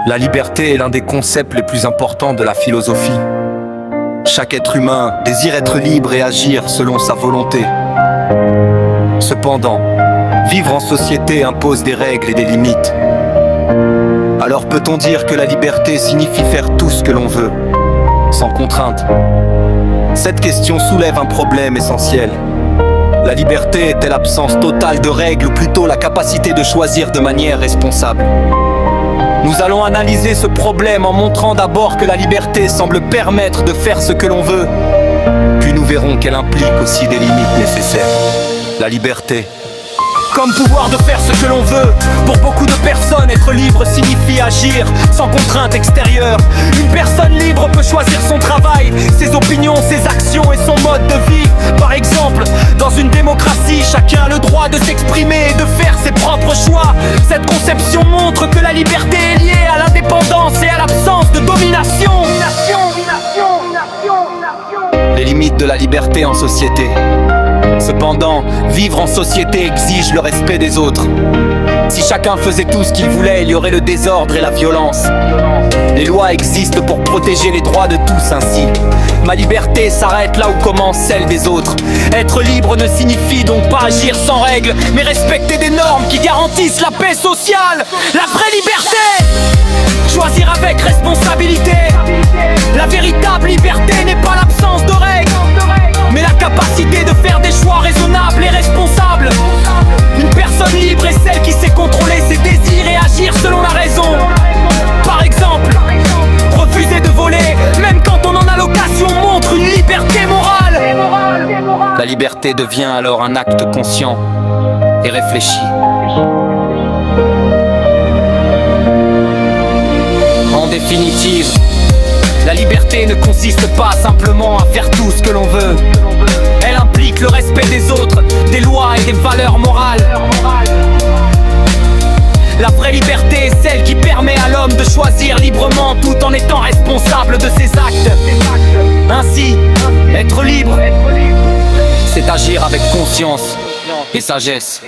La liberté est l'un des concepts les plus importants de la philosophie. Chaque être humain désire être libre et agir selon sa volonté. Cependant, vivre en société impose des règles et des limites. Alors peut-on dire que la liberté signifie faire tout ce que l'on veut, sans contrainte? Cette question soulève un problème essentiel. La liberté est-elle l'absence totale de règles ou plutôt la capacité de choisir de manière responsable? Nous allons analyser ce problème en montrant d'abord que la liberté semble permettre de faire ce que l'on veut. Puis nous verrons qu'elle implique aussi des limites nécessaires. La liberté comme pouvoir de faire ce que l'on veut. Pour beaucoup de personnes, être libre signifie agir sans contrainte extérieure. Une personne libre peut choisir son travail, ses opinions, ses actions et son mode de vie. Par exemple, dans une démocratie, chacun a le droit de s'exprimer et de faire ses propres choix. Cette conception montre que la liberté est liée à l'indépendance et à l'absence de domination. Les limites de la liberté en société. Cependant, vivre en société exige le respect des autres. Si chacun faisait tout ce qu'il voulait, il y aurait le désordre et la violence. Les lois existent pour protéger les droits de tous ainsi. Ma liberté s'arrête là où commence celle des autres. Être libre ne signifie donc pas agir sans règles, mais respecter des normes qui garantissent la paix sociale. La vraie liberté, choisir avec responsabilité. La véritable liberté n'est pas l'absence de règles, mais la capacité de faire des choix raisonnables et responsables. Une personne libre est celle qui sait contrôler ses désirs et agir selon la raison. Par exemple, refuser de voler, même quand on en a l'occasion, montre une liberté morale. La liberté devient alors un acte conscient et réfléchi. En définitive, la liberté ne consiste pas simplement à faire tout ce que l'on veut. Elle implique le respect des autres, des lois et des valeurs morales. La vraie liberté est celle qui permet à l'homme de choisir librement tout en étant responsable de ses actes. Ainsi, être libre, c'est agir avec conscience et sagesse.